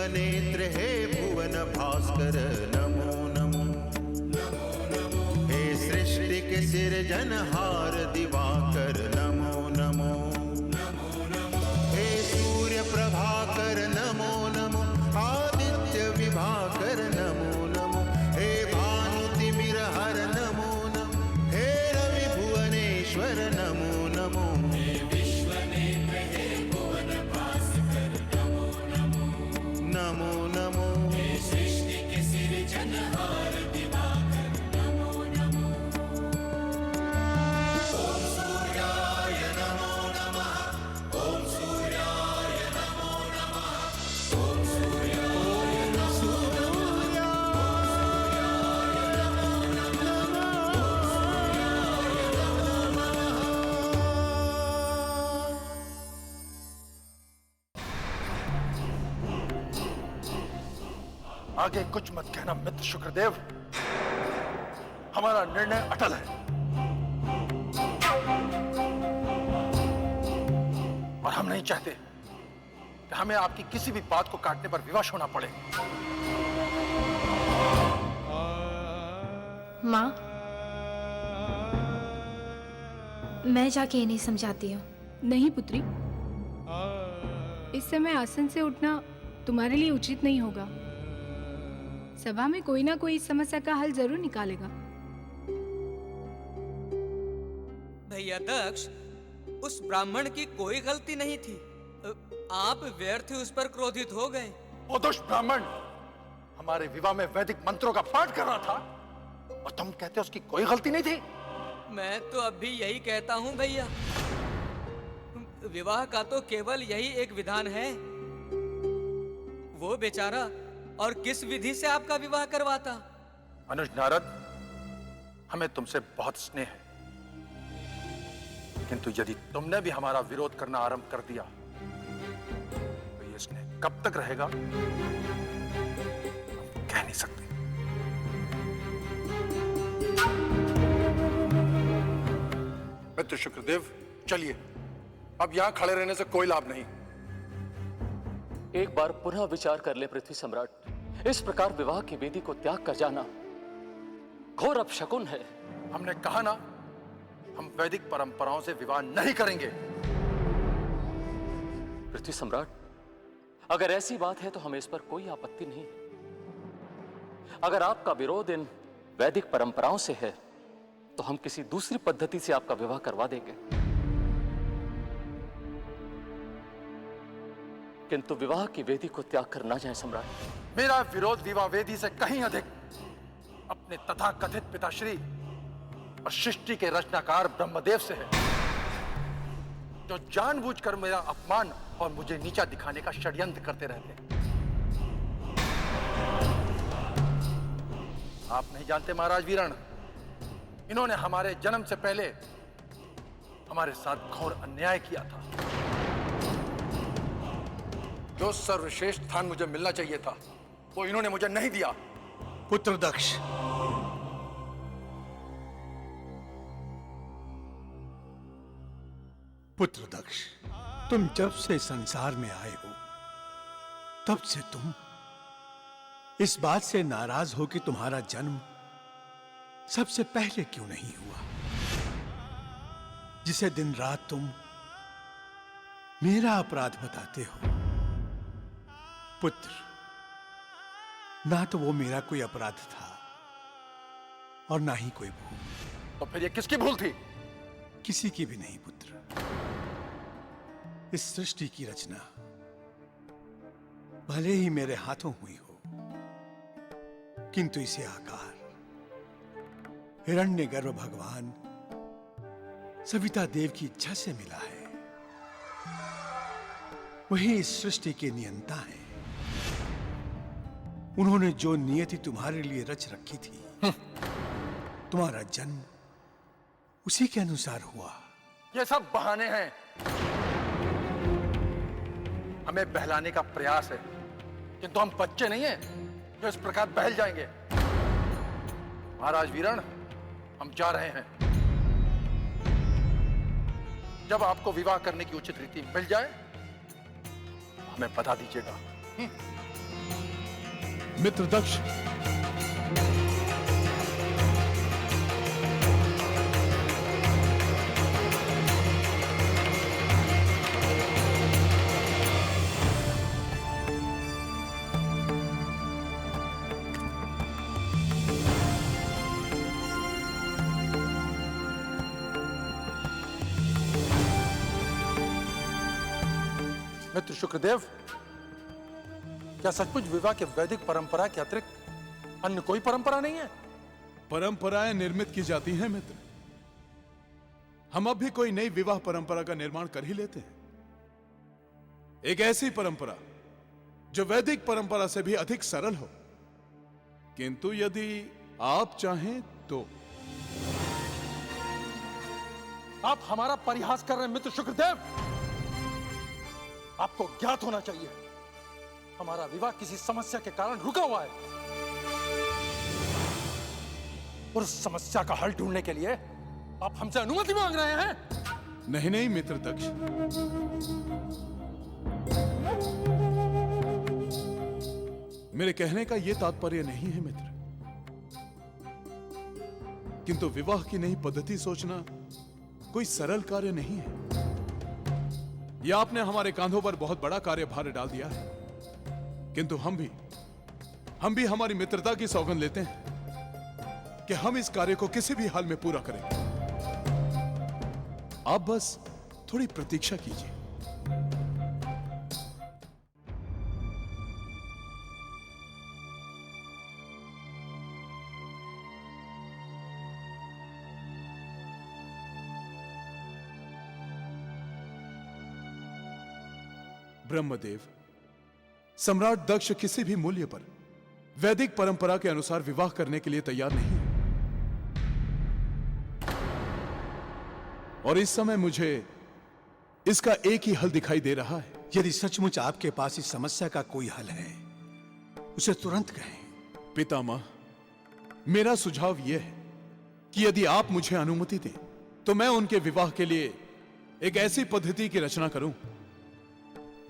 विश्वनेत्र हे भुवन भास्कर नमो नमो। हे सृष्टि के सिरजनहार दिवाकर नमो नमो। हे सूर्य प्रभाकर नमो नमो। आदित्य विभाकर नमो नमो। हे भानुतिमिरहर नमो नमो। हे रवि भुवनेश्वर नमो नमो। नमो नमो। हे सृष्टि के सिरजनहार दिवाकर नमो नमो। ओम सूर्याय नमो नमः। ओम सूर्याय नमो नमः। ओम सूर्याय नमो नमः। आगे कुछ मत कहना मित्र शुक्रदेव, हमारा निर्णय अटल है और हम नहीं चाहते कि हमें आपकी किसी भी बात को काटने पर विवश होना पड़े। माँ, मैं जाके इन्हें समझाती हूँ। नहीं पुत्री, इस समय आसन से उठना तुम्हारे लिए उचित नहीं होगा। सभा में कोई ना कोई इस समस्या का हल जरूर निकालेगा। भैया दक्ष, उस ब्राह्मण की कोई गलती नहीं थी। आप व्यर्थ उस पर क्रोधित हो गए। वो दुष्ट ब्राह्मण हमारे विवाह में वैदिक मंत्रों का पाठ कर रहा था और तुम कहते उसकी कोई गलती नहीं थी। मैं तो अब भी यही कहता हूँ भैया, विवाह का तो केवल यही एक विधान है। वो बेचारा और किस विधि से आपका विवाह करवाता। अनुज नारद, हमें तुमसे बहुत स्नेह है, किंतु यदि तुमने भी हमारा विरोध करना आरंभ कर दिया तो ये स्नेह कब तक रहेगा हम कह नहीं सकते। मित्र शुक्रदेव, चलिए, अब यहां खड़े रहने से कोई लाभ नहीं। एक बार पुनः विचार कर ले पृथ्वी सम्राट। इस प्रकार विवाह की वेदी को त्याग कर जाना घोर अपशकुन है। हमने कहा ना, हम वैदिक परंपराओं से विवाह नहीं करेंगे। पृथ्वी सम्राट, अगर ऐसी बात है तो हमें इस पर कोई आपत्ति नहीं है। अगर आपका विरोध इन वैदिक परंपराओं से है तो हम किसी दूसरी पद्धति से आपका विवाह करवा देंगे, किंतु विवाह की वेदी को त्याग कर ना जाए सम्राट। मेरा विरोध विवाह वेदी से कहीं अधिक अपने तथाकथित पिताश्री और सृष्टि के रचनाकार ब्रह्मदेव से है, जो जानबूझकर मेरा अपमान और मुझे नीचा दिखाने का षड्यंत्र करते रहते हैं। आप नहीं जानते महाराज वीरण, इन्होंने हमारे जन्म से पहले हमारे साथ घोर अन्याय किया था। जो सर्वश्रेष्ठ स्थान मुझे मिलना चाहिए था वो इन्होंने मुझे नहीं दिया। पुत्र दक्ष, पुत्र दक्ष, तुम जब से संसार में आए हो तब से तुम इस बात से नाराज हो कि तुम्हारा जन्म सबसे पहले क्यों नहीं हुआ, जिसे दिन रात तुम मेरा अपराध बताते हो। पुत्र, ना तो वो मेरा कोई अपराध था और ना ही कोई भूल। तो फिर ये किसकी भूल थी? किसी की भी नहीं पुत्र। इस सृष्टि की रचना भले ही मेरे हाथों हुई हो, किंतु इसे आकार हिरण्यगर्भ भगवान सविता देव की इच्छा से मिला है। वही इस सृष्टि के नियंता हैं। उन्होंने जो नियति तुम्हारे लिए रच रखी थी, तुम्हारा जन्म उसी के अनुसार हुआ। ये सब बहाने हैं, हमें बहलाने का प्रयास है, किंतु हम बच्चे नहीं हैं जो इस प्रकार बहल जाएंगे। महाराज वीरण, हम जा रहे हैं। जब आपको विवाह करने की उचित रीति मिल जाए हमें बता दीजिएगा। मित्र दक्ष, मित्र शुक्रदेव, क्या सचमुच विवाह के वैदिक परंपरा के अतिरिक्त अन्य कोई परंपरा नहीं है? परंपराएं निर्मित की जाती हैं मित्र। हम अब भी कोई नई विवाह परंपरा का निर्माण कर ही लेते हैं। एक ऐसी परंपरा जो वैदिक परंपरा से भी अधिक सरल हो, किंतु यदि आप चाहें तो। आप हमारा परिहास कर रहे हैं मित्र शुक्रदेव। आपको ज्ञात होना चाहिए, हमारा विवाह किसी समस्या के कारण रुका हुआ है और उस समस्या का हल ढूंढने के लिए आप हमसे अनुमति मांग रहे हैं। नहीं नहीं मित्र दक्ष, मेरे कहने का यह तात्पर्य नहीं है मित्र, किंतु विवाह की नई पद्धति सोचना कोई सरल कार्य नहीं है। यह आपने हमारे कांधों पर बहुत बड़ा कार्यभार डाल दिया है, किंतु हम भी हमारी मित्रता की सौगंध लेते हैं कि हम इस कार्य को किसी भी हाल में पूरा करेंगे। आप बस थोड़ी प्रतीक्षा कीजिए। ब्रह्मदेव, सम्राट दक्ष किसी भी मूल्य पर वैदिक परंपरा के अनुसार विवाह करने के लिए तैयार नहीं है। और इस समय मुझे इसका एक ही हल दिखाई दे रहा है। यदि सचमुच आपके पास इस समस्या का कोई हल है, उसे तुरंत कहें। पितामह, मेरा सुझाव यह है कि यदि आप मुझे अनुमति दें तो मैं उनके विवाह के लिए एक ऐसी पद्धति की रचना करूं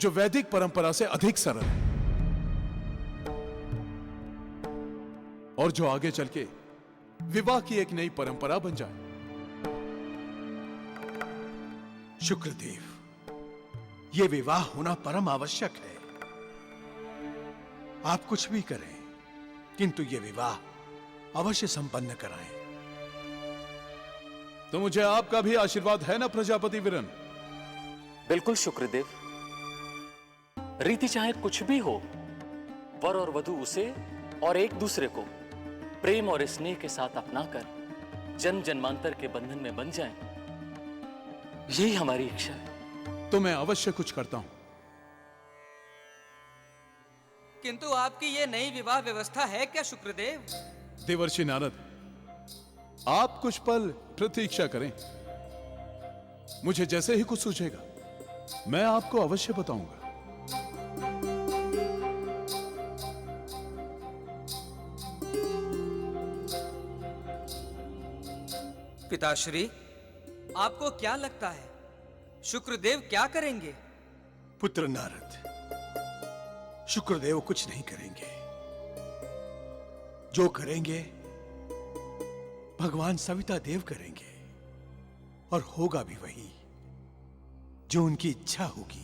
जो वैदिक परंपरा से अधिक सरल है और जो आगे चल के विवाह की एक नई परंपरा बन जाए। शुक्रदेव, यह विवाह होना परम आवश्यक है। आप कुछ भी करें, किंतु यह विवाह अवश्य संपन्न कराएं। तो मुझे आपका भी आशीर्वाद है ना प्रजापति वीरन? बिल्कुल शुक्रदेव। रीति चाहे कुछ भी हो, वर और वधू उसे और एक दूसरे को प्रेम और स्नेह के साथ अपनाकर जन्म जन्मांतर के बंधन में बन जाएं, यही हमारी इच्छा है। तो मैं अवश्य कुछ करता हूं। किंतु आपकी ये नई विवाह व्यवस्था है क्या शुक्रदेव? देवर्षि नारद, आप कुछ पल प्रतीक्षा करें। मुझे जैसे ही कुछ सूझेगा मैं आपको अवश्य बताऊंगा। पिताश्री, आपको क्या लगता है शुक्रदेव क्या करेंगे? पुत्र नारद, शुक्रदेव कुछ नहीं करेंगे। जो करेंगे भगवान सविता देव करेंगे, और होगा भी वही जो उनकी इच्छा होगी।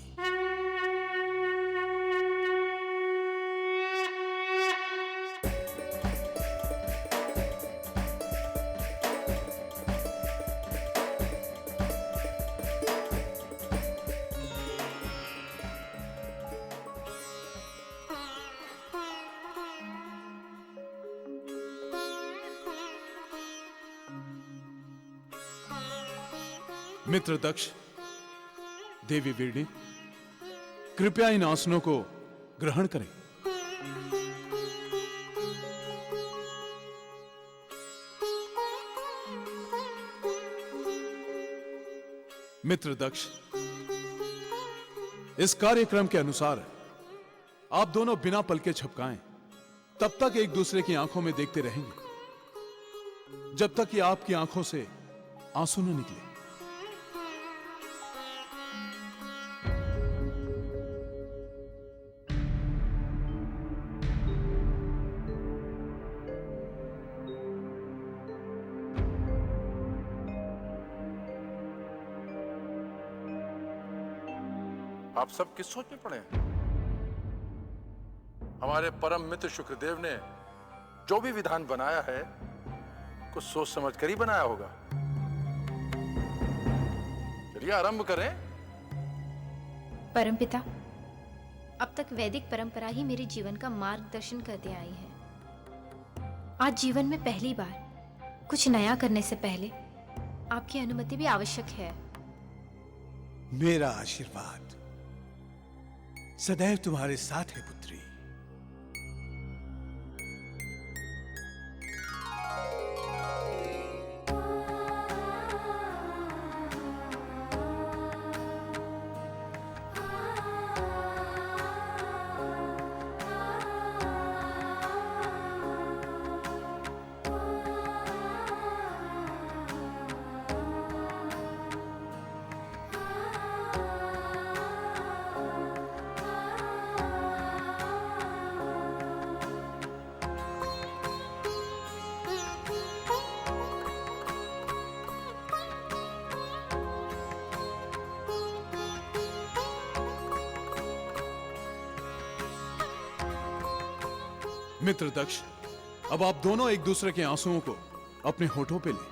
मित्र दक्ष, देवी वीरणी, कृपया इन आसनों को ग्रहण करें। मित्र दक्ष, इस कार्यक्रम के अनुसार आप दोनों बिना पलके झपकाएं तब तक एक दूसरे की आंखों में देखते रहेंगे जब तक कि आपकी आंखों से आंसू न निकले। आप सब किस सोच में पड़े हैं? हमारे परम मित्र शुक्रदेव ने जो भी विधान बनाया है कुछ सोच समझ कर ही बनाया होगा। चलिए आरंभ करें। परमपिता, अब तक वैदिक परंपरा ही मेरे जीवन का मार्गदर्शन करते आई है। आज जीवन में पहली बार कुछ नया करने से पहले आपकी अनुमति भी आवश्यक है। मेरा आशीर्वाद सदैव तुम्हारे साथ है पुत्री। मित्र दक्ष, अब आप दोनों एक दूसरे के आंसुओं को अपने होठों पे लें।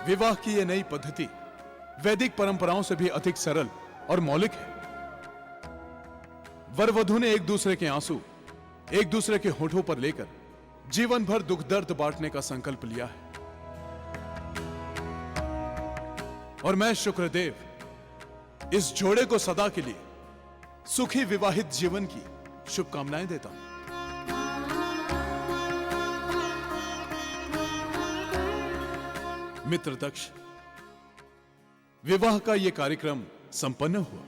विवाह की यह नई पद्धति वैदिक परंपराओं से भी अधिक सरल और मौलिक है। वर वधु ने एक दूसरे के आंसू एक दूसरे के होठों पर लेकर जीवन भर दुख दर्द बांटने का संकल्प लिया है। और मैं शुक्रदेव इस जोड़े को सदा के लिए सुखी विवाहित जीवन की शुभकामनाएं देता हूं। मित्र दक्ष, विवाह का यह कार्यक्रम संपन्न हुआ।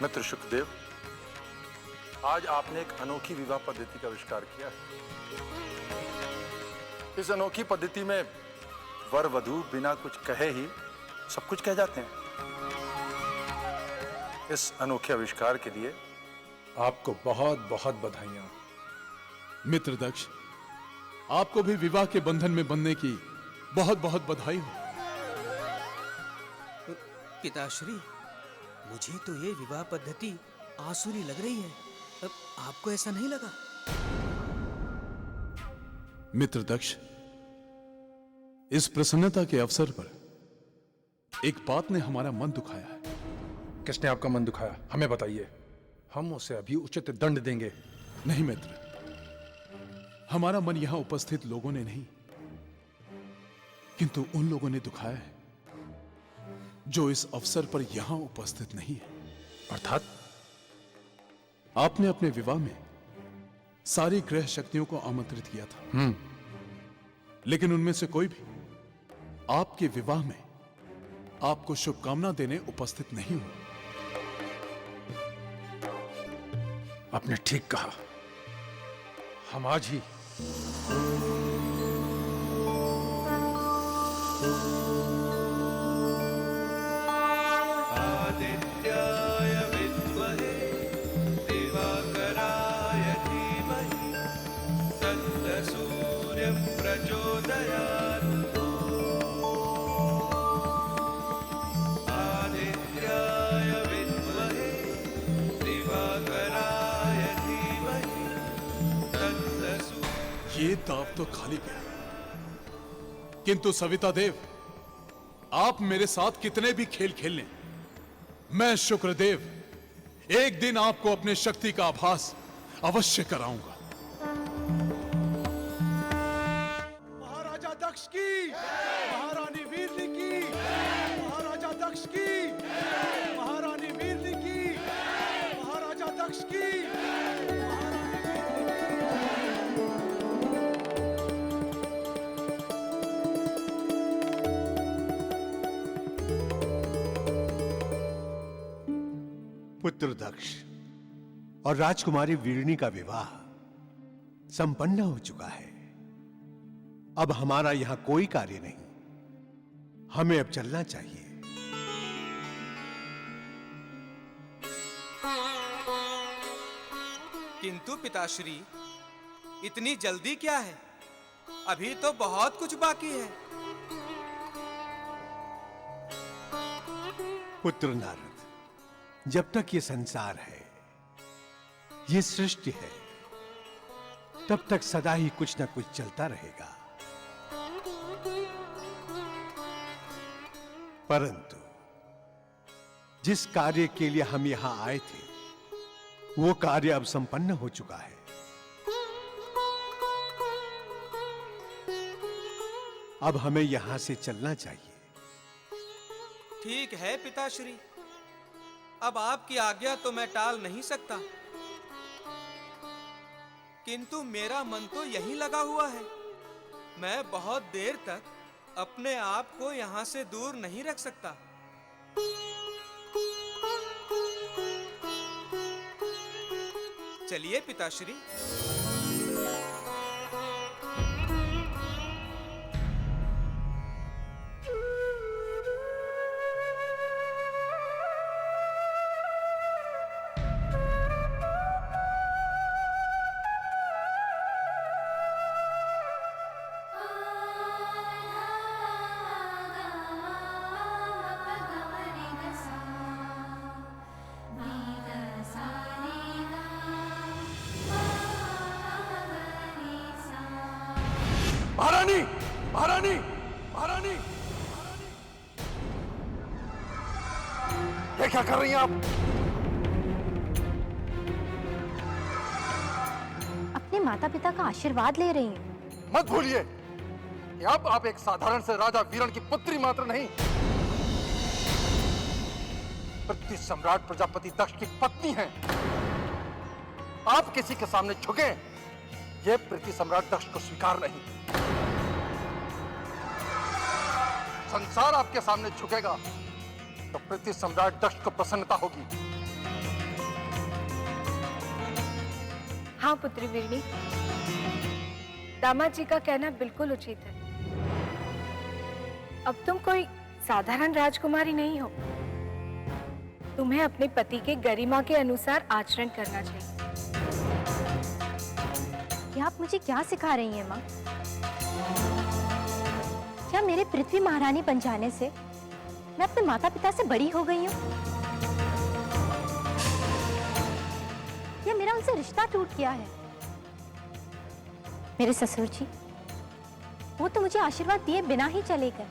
मित्र शुक्रदेव, आज आपने एक अनोखी विवाह पद्धति का आविष्कार किया है। इस अनोखी पद्धति में वर वधु बिना कुछ कहे ही सब कुछ कह जाते हैं। इस अनोखे आविष्कार के लिए आपको बहुत बहुत बधाइयां। मित्र दक्ष, आपको भी विवाह के बंधन में बंधने की बहुत बहुत बधाई हो। पिताश्री, मुझे तो ये विवाह पद्धति आसुरी लग रही है। अब आपको ऐसा नहीं लगा? मित्र दक्ष, इस प्रसन्नता के अवसर पर एक बात ने हमारा मन दुखाया है। किसने आपका मन दुखाया, हमें बताइए, हम उसे अभी उचित दंड देंगे। नहीं मित्र, हमारा मन यहां उपस्थित लोगों ने नहीं, किंतु उन लोगों ने दुखाया है जो इस अवसर पर यहां उपस्थित नहीं है। अर्थात आपने अपने विवाह में सारी ग्रह शक्तियों को आमंत्रित किया था, लेकिन उनमें से कोई भी आपके विवाह में आपको शुभकामना देने उपस्थित नहीं हुआ। आपने ठीक कहा, हम आज ही आदित्याय विद्महे दिवाकराय धीमहि तन्न सूर्यं प्रचोदयात्। आदित्याय विद्महे दिवाकराय धीमहि तन्न सूर्यं। ये दाव तो खाली गया, किंतु सविता देव, आप मेरे साथ कितने भी खेल खेल लें, मैं शुक्रदेव एक दिन आपको अपने शक्ति का आभास अवश्य कराऊंगा। महाराजा दक्ष की, महारानी वीरनी की, पुत्र दक्ष और राजकुमारी वीरणी का विवाह संपन्न हो चुका है। अब हमारा यहां कोई कार्य नहीं, हमें अब चलना चाहिए। किंतु पिताश्री, इतनी जल्दी क्या है? अभी तो बहुत कुछ बाकी है। पुत्र नारद, जब तक ये संसार है, ये सृष्टि है, तब तक सदा ही कुछ न कुछ चलता रहेगा। परंतु जिस कार्य के लिए हम यहां आए थे, वो कार्य अब संपन्न हो चुका है। अब हमें यहां से चलना चाहिए। ठीक है पिताश्री, अब आपकी आज्ञा तो मैं टाल नहीं सकता, किंतु मेरा मन तो यहीं लगा हुआ है। मैं बहुत देर तक अपने आप को यहां से दूर नहीं रख सकता। चलिए पिताश्री। महारानी, महारानी, महारानी, ये क्या कर रही हैं आप? अपने माता पिता का आशीर्वाद ले रही हैं। मत भूलिए कि अब आप एक साधारण से राजा वीरण की पुत्री मात्र नहीं, पृथ्वी सम्राट प्रजापति दक्ष की पत्नी हैं। आप किसी के सामने झुके, यह पृथ्वी सम्राट दक्ष को स्वीकार नहीं। संसार आपके सामने झुकेगा तो पृथ्वी सम्राट दक्ष को प्रसन्नता होगी। हाँ पुत्री वीरणी, दामाद जी का कहना बिल्कुल उचित है। अब तुम कोई साधारण राजकुमारी नहीं हो, तुम्हें अपने पति के गरिमा के अनुसार आचरण करना चाहिए। क्या आप मुझे क्या सिखा रही हैं माँ? क्या मेरे पृथ्वी महारानी बन जाने से मैं अपने माता पिता से बड़ी हो गई हूँ? या मेरा उनसे रिश्ता टूट गया है? मेरे ससुर जी, वो तो मुझे आशीर्वाद दिए बिना ही चले गए।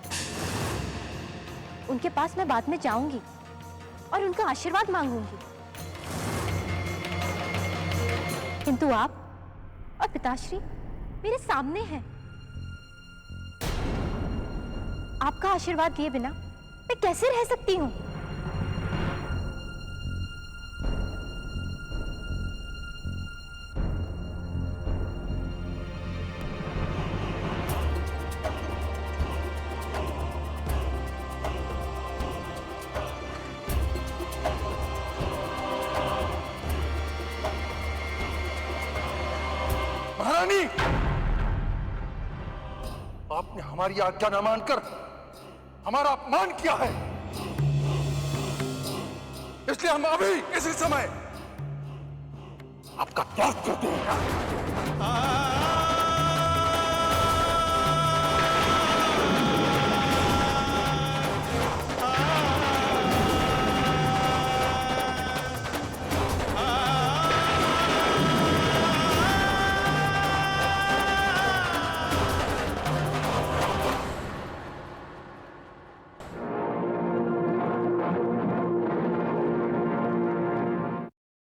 उनके पास मैं बाद में जाऊंगी और उनका आशीर्वाद मांगूंगी, किंतु आप और पिताश्री मेरे सामने हैं। आपका आशीर्वाद लिए बिना मैं कैसे रह सकती हूँ? महारानी, आपने हमारी आज्ञा न मानकर हमारा अपमान किया है, इसलिए हम अभी इसी समय आपका त्याग करते हैं।